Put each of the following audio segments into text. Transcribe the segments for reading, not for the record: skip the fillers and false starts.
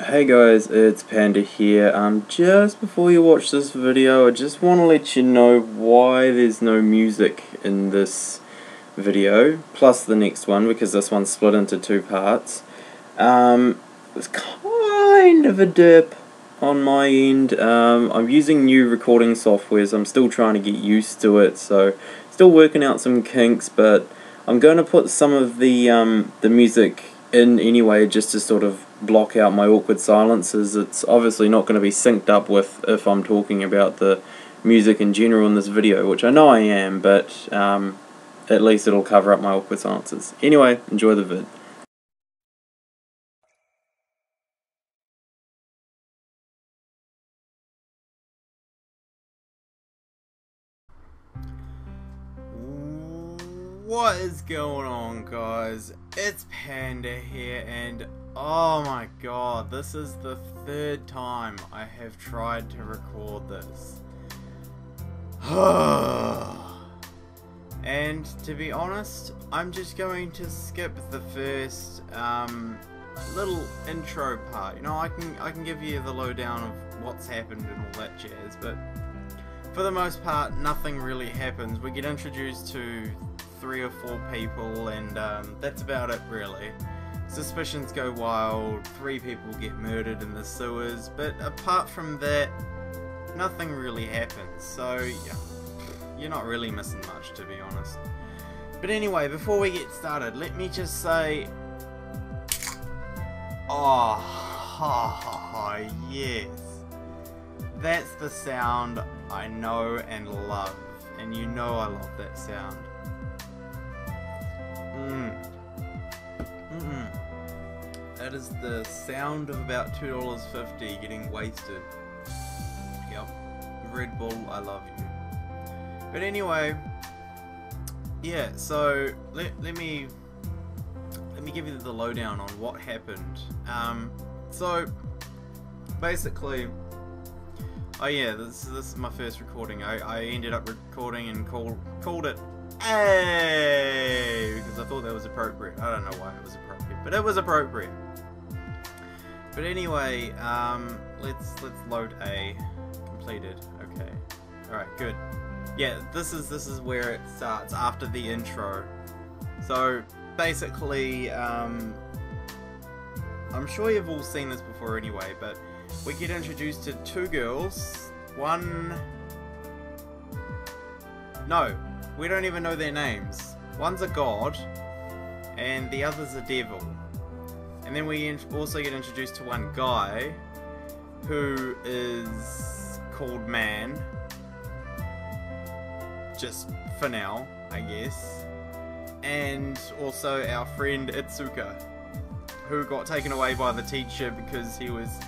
Hey guys, it's Panda here. Just before you watch this video, I just want to let you know why there's no music in this video, plus the next one, because this one's split into two parts. It's kind of a dip on my end. I'm using new recording software, so I'm still trying to get used to it, so still working out some kinks, but I'm going to put some of the music in anyway, just to sort of block out my awkward silences. It's obviously not going to be synced up with if I'm talking about the music in general in this video, which I know I am, but at least it'll cover up my awkward silences. Anyway, enjoy the vid. What is going on, guys? It's Panda here, and oh my god, this is the third time I have tried to record this. And to be honest, I'm just going to skip the first little intro part. You know, I can give you the lowdown of what's happened and all that jazz, but for the most part, nothing really happens. We get introduced to 3 or 4 people, and that's about it really. Suspicions go wild, 3 people get murdered in the sewers, but apart from that, nothing really happens, so yeah, you're not really missing much, to be honest. But anyway, before we get started, let me just say, yes, that's the sound I know and love, and you know I love that sound. That is the sound of about $2.50 getting wasted. Yep, Red Bull, I love you. But anyway, yeah. So let me give you the lowdown on what happened. So basically, oh yeah, this is my first recording. I ended up recording and called it "Hey" because I thought that was appropriate. I don't know why it was appropriate, but it was appropriate. But anyway, let's load A. Completed. Okay. All right. Good. Yeah. This is where it starts after the intro. So basically, I'm sure you've all seen this before anyway, but we get introduced to 2 girls. No, we don't even know their names. One's a god, and the other's a devil. And then we also get introduced to one guy, who is called Man. Just for now, I guess. And also our friend Itsuka, who got taken away by the teacher because he was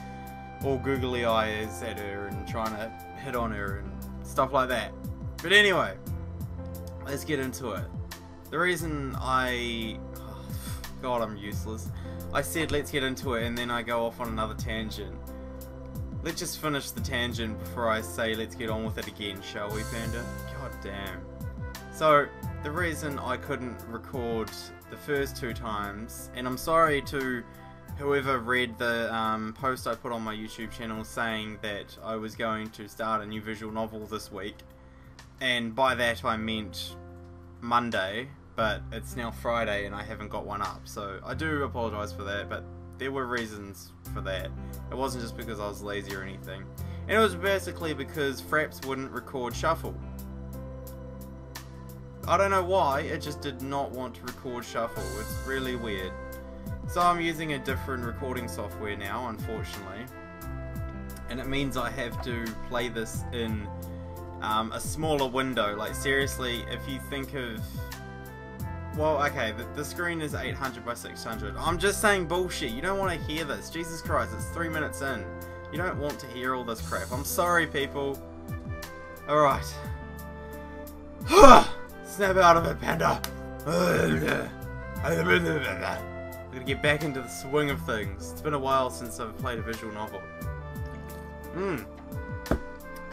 all googly eyes at her and trying to hit on her and stuff like that. But anyway, let's get into it. The reason God, I'm useless. I said let's get into it, and then I go off on another tangent. Let's just finish the tangent before I say let's get on with it again, shall we, Panda? God damn. So, the reason I couldn't record the first 2 times, and I'm sorry to whoever read the post I put on my YouTube channel saying that I was going to start a new visual novel this week, and by that I meant Monday, but it's now Friday and I haven't got one up, so I do apologise for that, but there were reasons for that. It wasn't just because I was lazy or anything, and it was basically because Fraps wouldn't record Shuffle. I don't know why, it just did not want to record Shuffle. It's really weird. So I'm using a different recording software now, unfortunately, and it means I have to play this in a smaller window. Like seriously, if you think of, well, okay, the screen is 800 by 600. I'm just saying bullshit. You don't want to hear this. Jesus Christ, it's 3 minutes in. You don't want to hear all this crap. I'm sorry, people. Alright. Snap out of it, Panda. I'm gonna get back into the swing of things. It's been a while since I've played a visual novel.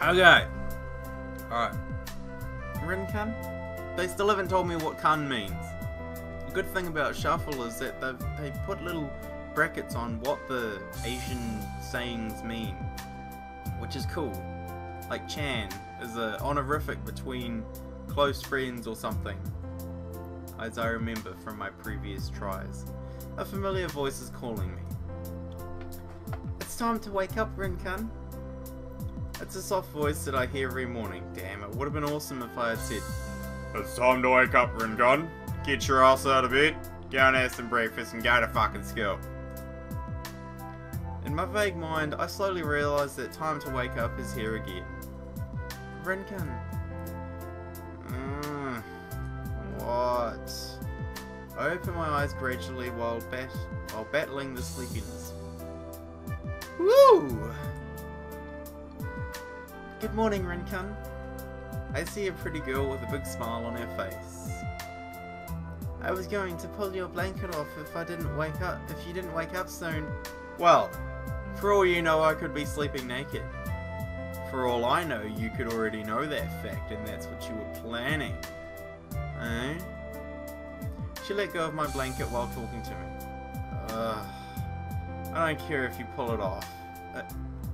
Okay. Alright. Rin Kun? They still haven't told me what Kun means. The good thing about Shuffle is that they put little brackets on what the Asian sayings mean, which is cool. Like Chan is a honorific between close friends or something, as I remember from my previous tries. A familiar voice is calling me. It's time to wake up, Rin-kun. It's a soft voice that I hear every morning. Damn, it would have been awesome if I had said, it's time to wake up, Rin-kun. Get your ass out of bed, go and have some breakfast and go to fucking school. In my vague mind, I slowly realise that time to wake up is here again. Rin-kun. What? I open my eyes gradually while battling the sleepiness. Woo! Good morning, Rin-kun. I see a pretty girl with a big smile on her face. I was going to pull your blanket off if you didn't wake up soon. Well, for all you know, I could be sleeping naked. For all I know, you could already know that fact, and that's what you were planning. Eh? She let go of my blanket while talking to me. I don't care if you pull it off.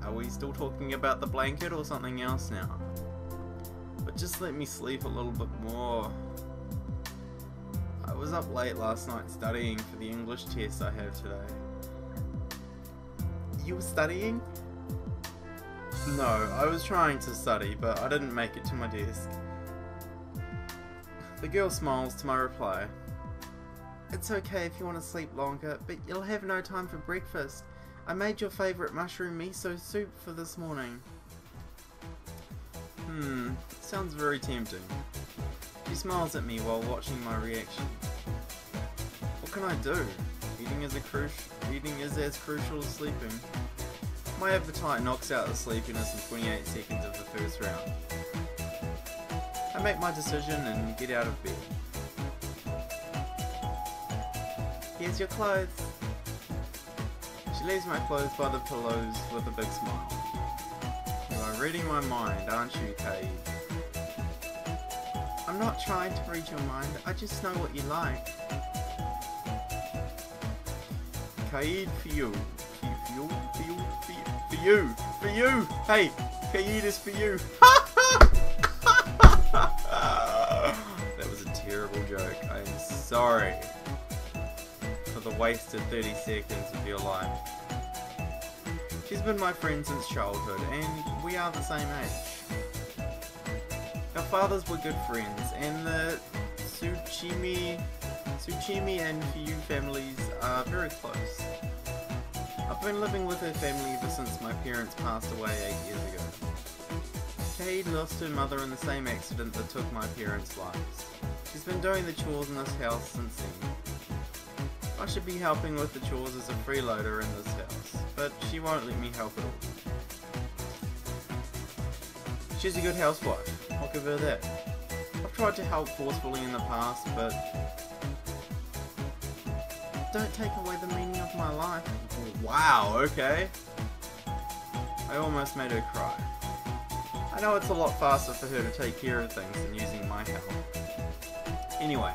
Are we still talking about the blanket or something else now? But just let me sleep a little bit more. I was up late last night studying for the English test I have today. You were studying? No, I was trying to study, but I didn't make it to my desk. The girl smiles to my reply. It's okay if you want to sleep longer, but you'll have no time for breakfast. I made your favourite mushroom miso soup for this morning. Sounds very tempting. She smiles at me while watching my reaction. What can I do? Eating is as crucial as sleeping. My appetite knocks out the sleepiness in 28 seconds of the first round. I make my decision and get out of bed. Here's your clothes. She leaves my clothes by the pillows with a big smile. You are reading my mind, aren't you, Kaede? I'm not trying to read your mind, I just know what you like. Kaede, for you. For you! Hey! Kaede is for you! That was a terrible joke. I am sorry for the wasted 30 seconds of your life. She's been my friend since childhood, and we are the same age. Our fathers were good friends, and the Tsuchimi and Fiyu families are very close. I've been living with her family ever since my parents passed away 8 years ago. Kaede lost her mother in the same accident that took my parents' lives. She's been doing the chores in this house since then. I should be helping with the chores as a freeloader in this house, but she won't let me help at all. She's a good housewife, I'll give her that. I've tried to help forcefully in the past, but don't take away the meaning of my life. Wow, okay. I almost made her cry. I know it's a lot faster for her to take care of things than using my help. Anyway,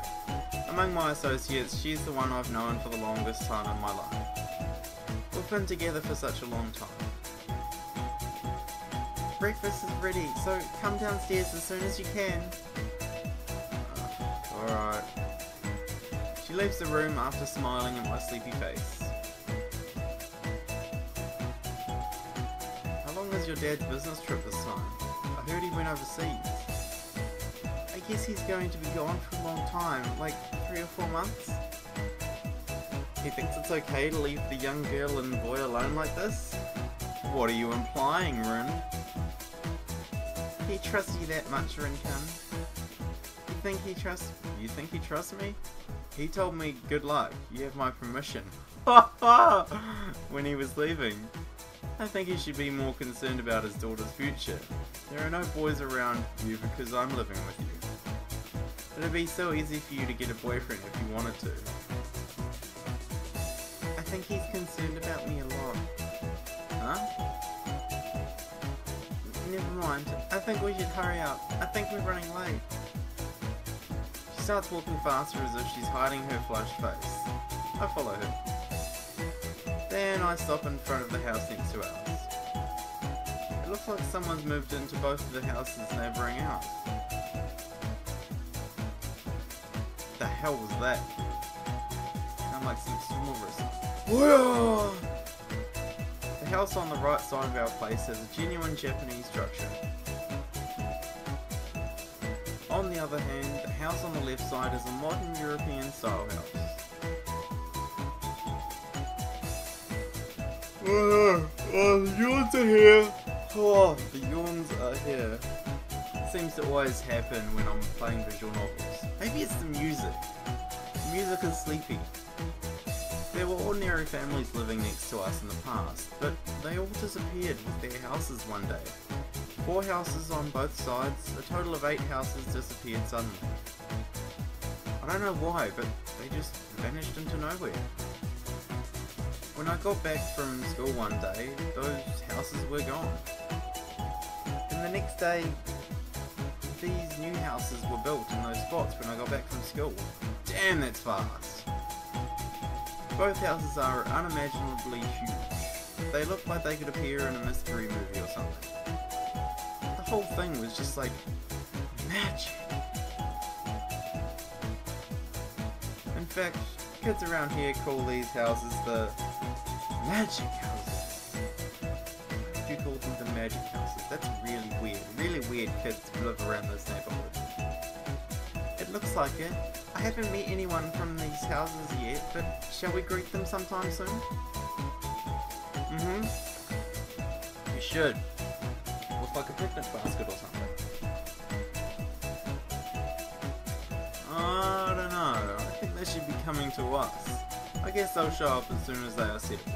among my associates, she's the one I've known for the longest time in my life. We've been together for such a long time. Breakfast is ready, so come downstairs as soon as you can. Alright. She leaves the room after smiling at my sleepy face. How long is your dad's business trip this time? I heard he went overseas. I guess he's going to be gone for a long time, like 3 or 4 months. He thinks it's okay to leave the young girl and boy alone like this? What are you implying, Rin? He trusts you that much, Rin-kun? You think he trusts me? He told me, good luck, you have my permission. When he was leaving. I think he should be more concerned about his daughter's future. There are no boys around you because I'm living with you. It'd be so easy for you to get a boyfriend if you wanted to. I think he's concerned about me a lot. Huh? Never mind. I think we should hurry up. I think we're running late. She starts walking faster as if she's hiding her flushed face. I follow her. Then I stop in front of the house next to ours. It looks like someone's moved into both of the houses neighbouring ours. The hell was that? Sound like some sumo wrestling. The house on the right side of our place has a genuine Japanese structure. On the other hand, the house on the left side is a modern European style house. The yawns are here. Oh, the yawns are here. It seems to always happen when I'm playing visual novels. Maybe it's the music. The music is sleepy. There were ordinary families living next to us in the past, but they all disappeared with their houses one day. 4 houses on both sides, a total of 8 houses disappeared suddenly. I don't know why, but they just vanished into nowhere. When I got back from school one day, those houses were gone. And the next day, these new houses were built in those spots when I got back from school. Damn, that's fast! Both houses are unimaginably huge. They look like they could appear in a mystery movie or something. The whole thing was just like magic. In fact, kids around here call these houses the magic houses. Why do you call them the magic houses? That's really weird. Really weird kids live around this neighborhood. It looks like it. I haven't met anyone from these houses yet, but shall we greet them sometime soon? You should. With like a picnic basket or something. I don't know. I think they should be coming to us. I guess they'll show up as soon as they are settled.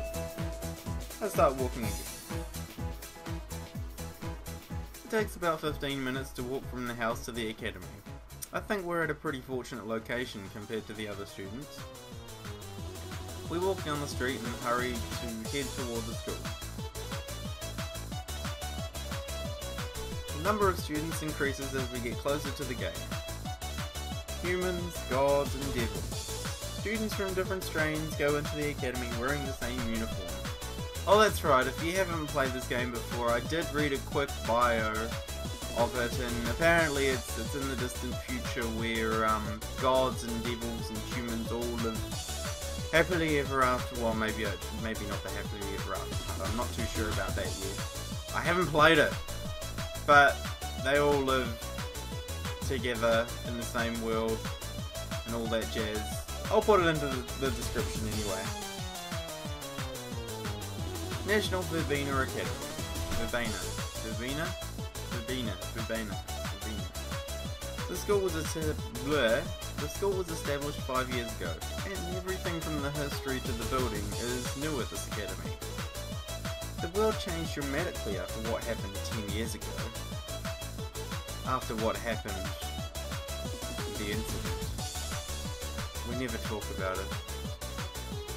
Let's start walking again. It takes about 15 minutes to walk from the house to the academy. I think we're at a pretty fortunate location compared to the other students. We walk down the street and hurry to head toward the school. The number of students increases as we get closer to the gate. Humans, gods, and devils. Students from different strains go into the academy wearing the same uniform. Oh, that's right, if you haven't played this game before, I did read a quick bio of it, and apparently it's in the distant future where gods and devils and humans all live happily ever after. Well, maybe not the happily ever after part. I'm not too sure about that yet. I haven't played it, but they all live together in the same world and all that jazz. I'll put it into the description anyway. National Verbena Academy. Verbena. The school was established 5 years ago, and everything from the history to the building is new at this academy. The world changed dramatically after what happened 10 years ago. After what happened, the incident. We never talk about it.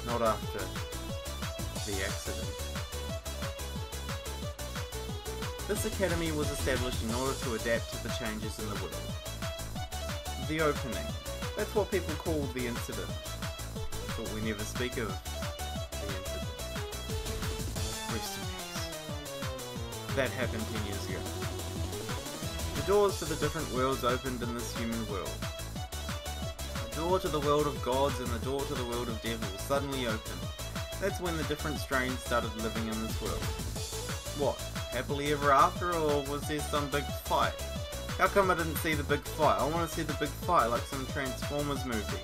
Not after the accident. This academy was established in order to adapt to the changes in the world. The opening. That's what people call the incident. But we never speak of the incident. Rest in peace. That happened 10 years ago. The doors to the different worlds opened in this human world. The door to the world of gods and the door to the world of devils suddenly opened. That's when the different strains started living in this world. What? Happily ever after, or was there some big fight? How come I didn't see the big fight? I want to see the big fight like some Transformers movie.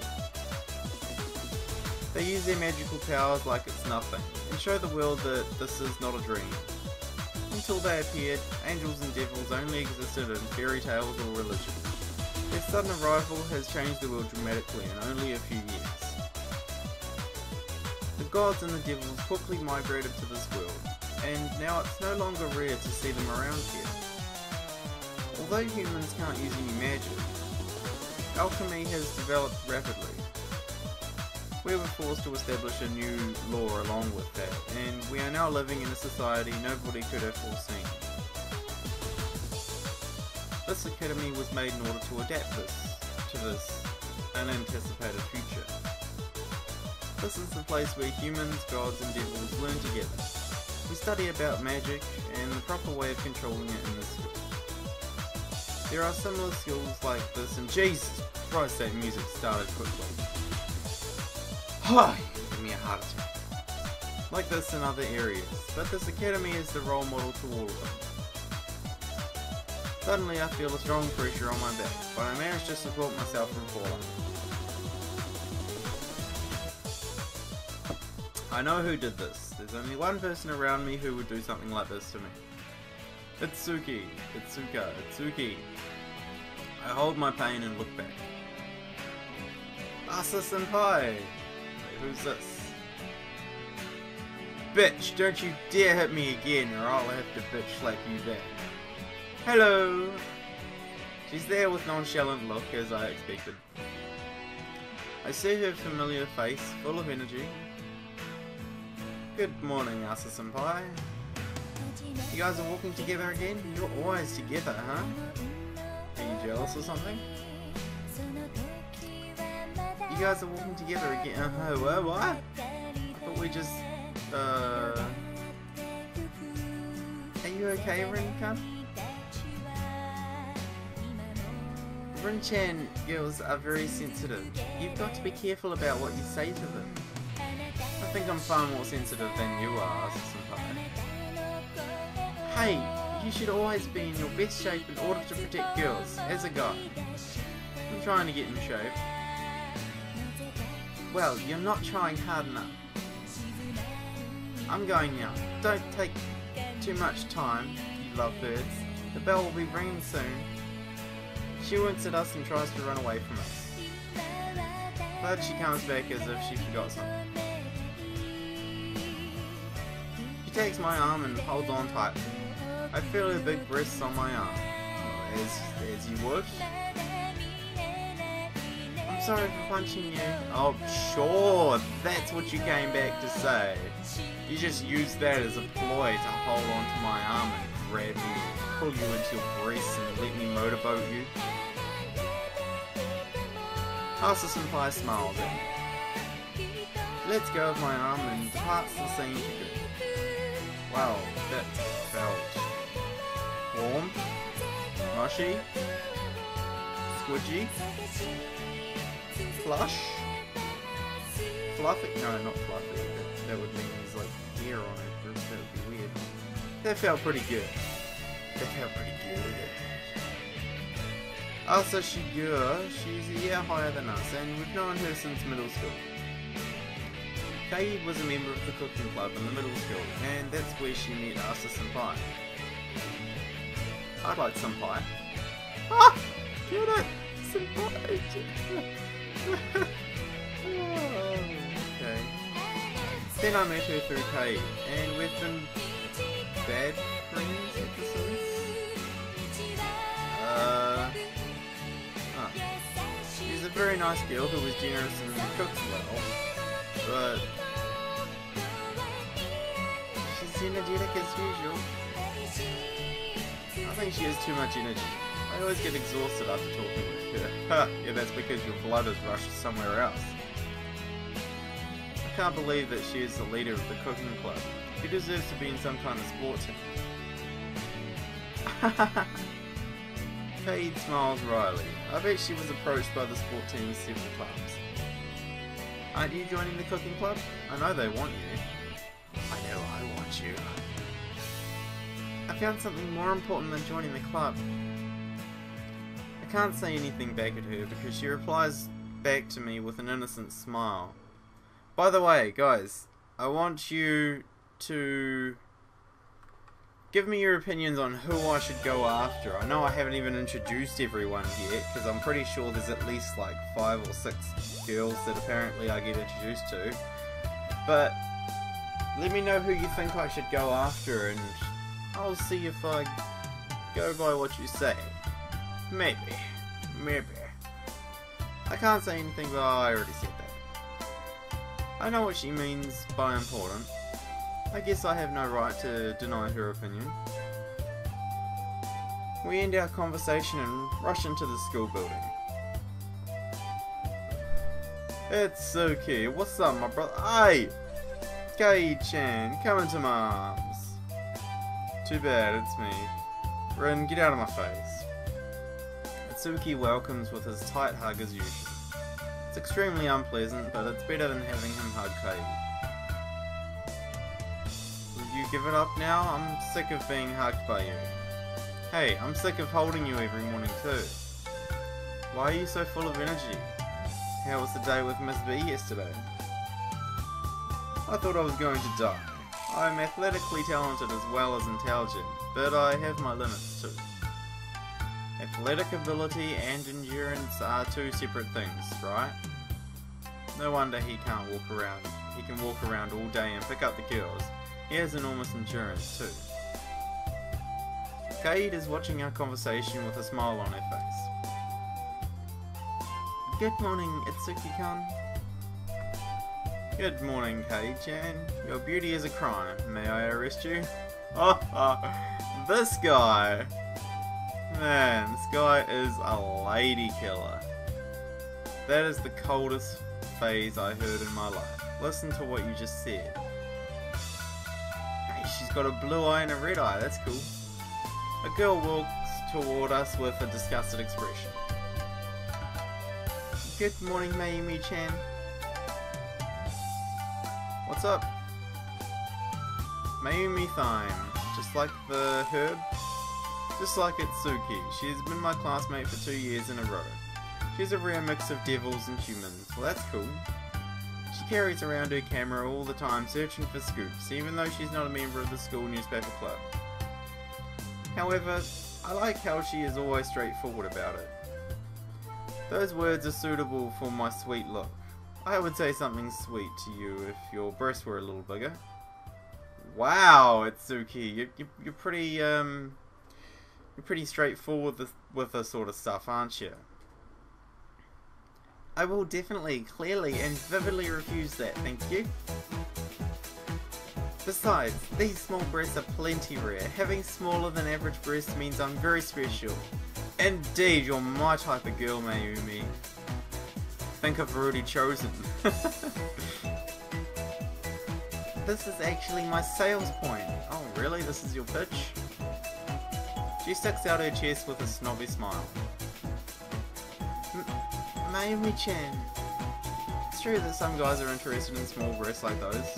They use their magical powers like it's nothing, and show the world that this is not a dream. Until they appeared, angels and devils only existed in fairy tales or religion. Their sudden arrival has changed the world dramatically in only a few years. The gods and the devils quickly migrated to this world, and now it's no longer rare to see them around here. Although humans can't use any magic, alchemy has developed rapidly. We were forced to establish a new law along with that, and we are now living in a society nobody could have foreseen. This academy was made in order to adapt to this unanticipated future. This is the place where humans, gods and devils learn together. We study about magic and the proper way of controlling it in this school. There are similar skills like this, and Jesus Christ, that music started quickly. Give me a heart attack. Like this in other areas, but this academy is the role model to all of them. Suddenly I feel a strong pressure on my back, but I manage to support myself from falling. I know who did this. There's only one person around me who would do something like this to me. It's Tsuki. It's Tsuka. It's Tsuki. I hold my pain and look back. Asa senpai! Wait, who's this? Bitch, don't you dare hit me again or I'll have to bitch slap you back. Hello! She's there with nonchalant look as I expected. I see her familiar face, full of energy. Good morning, Asa senpai. You guys are walking together again? You're always together, huh? Are you jealous or something? You guys are walking together again? What? I thought we just... Are you okay, Rin-kun? Rin-chan girls are very sensitive. You've got to be careful about what you say to them. I think I'm far more sensitive than you are, Asa-senpai. Hey, you should always be in your best shape in order to protect girls, as a guy. I'm trying to get in shape. Well, you're not trying hard enough. I'm going now. Don't take too much time, you lovebirds. The bell will be ringing soon. She winks at us and tries to run away from us. But she comes back as if she forgot something. She takes my arm and holds on tight. I feel her big breasts on my arm. As you would. I'm sorry for punching you. Oh, sure, that's what you came back to say. You just used that as a ploy to hold on to my arm and grab me, pull you into your breasts and let me motorboat you. Asa senpai smiles at me. Lets go of my arm and departs the scene to good. Wow, that felt warm, mushy, squidgy, plush, fluffy. No, not fluffy. That would mean there's like hair on it. That would be weird. That felt pretty good. Asa Shigura, she's a year higher than us, and we've known her since middle school. Kaede was a member of the cooking club in the middle school, and that's where she met Asa senpai. I'd like some pie. Ah! Get it! Senpai! Oh, okay. Then I met her through Kaede, and we've been bad friends ever since. She's a very nice girl who was generous and cooks well, but she's energetic as usual. I think she has too much energy. I always get exhausted after talking with her. Yeah, that's because your blood is rushed somewhere else. I can't believe that she is the leader of the cooking club. She deserves to be in some kind of sport team. Kaede smiles wryly. I bet she was approached by the sport team several times. Aren't you joining the cooking club? I know they want you. I know I want you. I found something more important than joining the club. I can't say anything back at her because she replies back to me with an innocent smile. By the way, guys, I want you to give me your opinions on who I should go after. I know I haven't even introduced everyone yet, because I'm pretty sure there's at least like 5 or 6 girls that apparently I get introduced to. But let me know who you think I should go after, and I'll see if I go by what you say. Maybe. I can't say anything, but I already said that. I know what she means by important. I guess I have no right to deny her opinion. We end our conversation and rush into the school building. It's Suki. What's up, my brother? Hey! Kaede-chan, come into my arms. Too bad, it's me. Rin, get out of my face. Suki welcomes with his tight hug as usual. It's extremely unpleasant, but it's better than having him hug Kaede. Will you give it up now? I'm sick of being hugged by you. Hey, I'm sick of holding you every morning too. Why are you so full of energy? How was the day with Miss B yesterday? I thought I was going to die. I'm athletically talented as well as intelligent, but I have my limits too. Athletic ability and endurance are two separate things, right? No wonder he can't walk around. He can walk around all day and pick up the girls. He has enormous endurance too. Kaede is watching our conversation with a smile on her face. Good morning, Itsuki-kun. Good morning, Kaede-chan. Your beauty is a crime. May I arrest you? Oh, this guy! Man, this guy is a lady killer. That is the coldest phrase I heard in my life. Listen to what you just said. Hey, she's got a blue eye and a red eye. That's cool. A girl walks toward us with a disgusted expression. Good morning, Mayumi-chan. What's up? Mayumi thyme. Just like the herb? Just like Itsuki. She has been my classmate for 2 years in a row. She's a rare mix of devils and humans. Well, that's cool. She carries around her camera all the time searching for scoops, even though she's not a member of the school newspaper club. However, I like how she is always straightforward about it. Those words are suitable for my sweet look. I would say something sweet to you if your breasts were a little bigger. Wow, Itsuki, you're pretty straightforward with this sort of stuff, aren't you? I will definitely, clearly, and vividly refuse that, thank you. Besides, these small breasts are plenty rare. Having smaller than average breasts means I'm very special. Indeed, you're my type of girl, Mayumi. Think I've already chosen. This is actually my sales point. Oh really? This is your pitch? She sticks out her chest with a snobby smile. Mayumi-chan. It's true that some guys are interested in small breasts like those.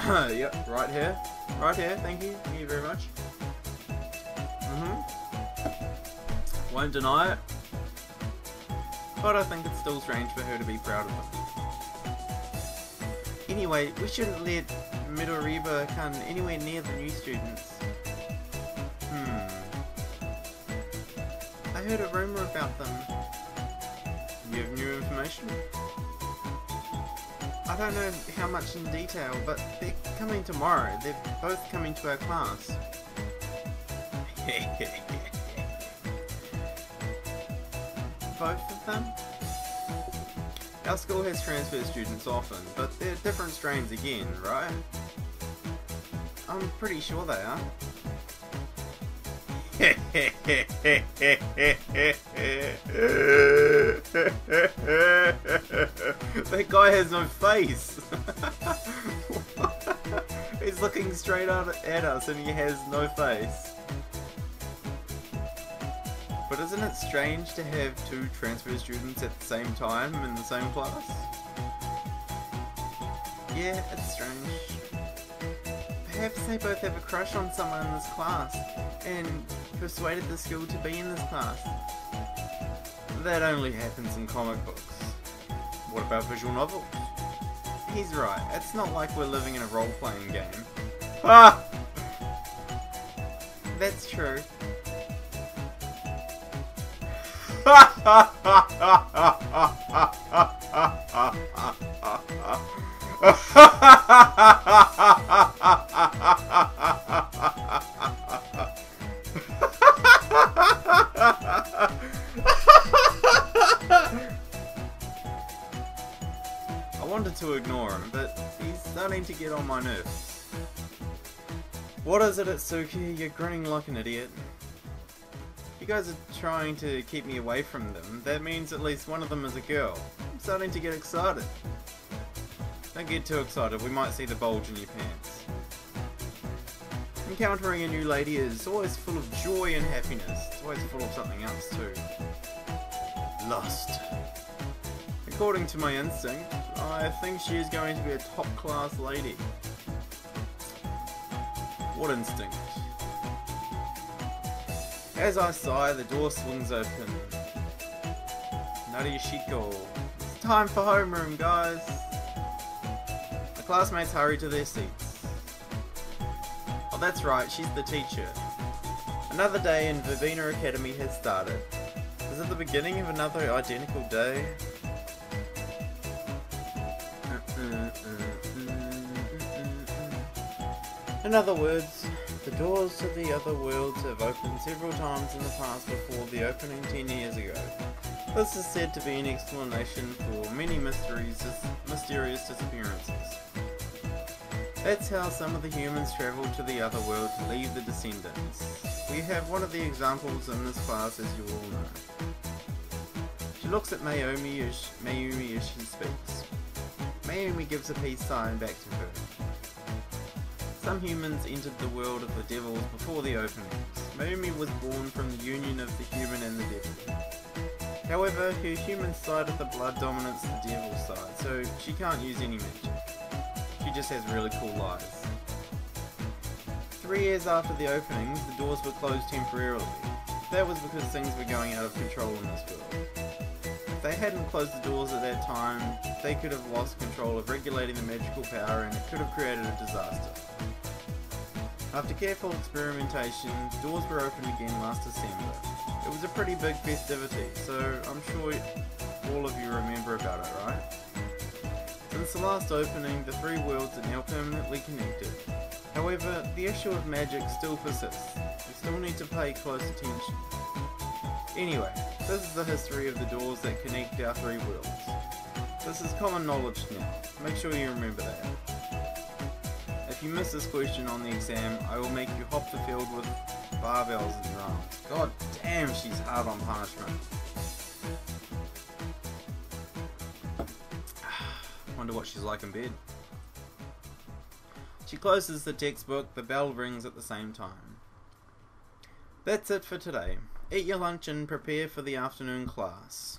Yep, right here. Right here, thank you. Thank you very much. Won't deny it. But I think it's still strange for her to be proud of them. Anyway, we shouldn't let Midoriba come anywhere near the new students. I heard a rumor about them. You have new information? I don't know how much in detail, but they're coming tomorrow. They're both coming to our class. Both of them? Our school has transfer students often, but they're different strains again, right? I'm pretty sure they are. That guy has no face. He's looking straight at us and he has no face. But isn't it strange to have two transfer students at the same time in the same class? Yeah, it's strange. Perhaps they both have a crush on someone in this class and persuaded the school to be in this class. That only happens in comic books. What about visual novels? He's right, it's not like we're living in a role-playing game. Ah! That's true. I wanted to ignore him, but he's starting to get on my nerves. What is it, Itsuki? You're grinning like an idiot. You guys are trying to keep me away from them. That means at least one of them is a girl. starting to get excited. Don't get too excited, we might see the bulge in your pants. Encountering a new lady is always full of joy and happiness. It's always full of something else too. Lust. According to my instinct, I think she is going to be a top-class lady. What instinct? As I sigh, the door swings open. Narishiko. It's time for homeroom, guys. The classmates hurry to their seats. Oh, that's right, she's the teacher. Another day in Verbena Academy has started. Is it the beginning of another identical day? In other words, the doors to the other worlds have opened several times in the past before the opening 10 years ago. This is said to be an explanation for many mysterious disappearances. That's how some of the humans travel to the other world to leave the descendants. We have one of the examples in this class, as you all know. She looks at Mayumi as she speaks. Mayumi gives a peace sign back to her. Some humans entered the world of the devils before the openings. Mayumi was born from the union of the human and the devil. However, her human side of the blood dominates the devil side, so she can't use any magic. She just has really cool eyes. 3 years after the openings, the doors were closed temporarily. That was because things were going out of control in this world. If they hadn't closed the doors at that time, they could have lost control of regulating the magical power and it could have created a disaster. After careful experimentation, doors were opened again last December. It was a pretty big festivity, so I'm sure all of you remember about it, right? Since the last opening, the three worlds are now permanently connected. However, the issue of magic still persists. We still need to pay close attention. Anyway, this is the history of the doors that connect our three worlds. This is common knowledge now. Make sure you remember that. If you miss this question on the exam, I will make you hop the field with barbells and drums. God damn, she's hard on punishment. Wonder what she's like in bed. She closes the textbook, the bell rings at the same time. That's it for today. Eat your lunch and prepare for the afternoon class.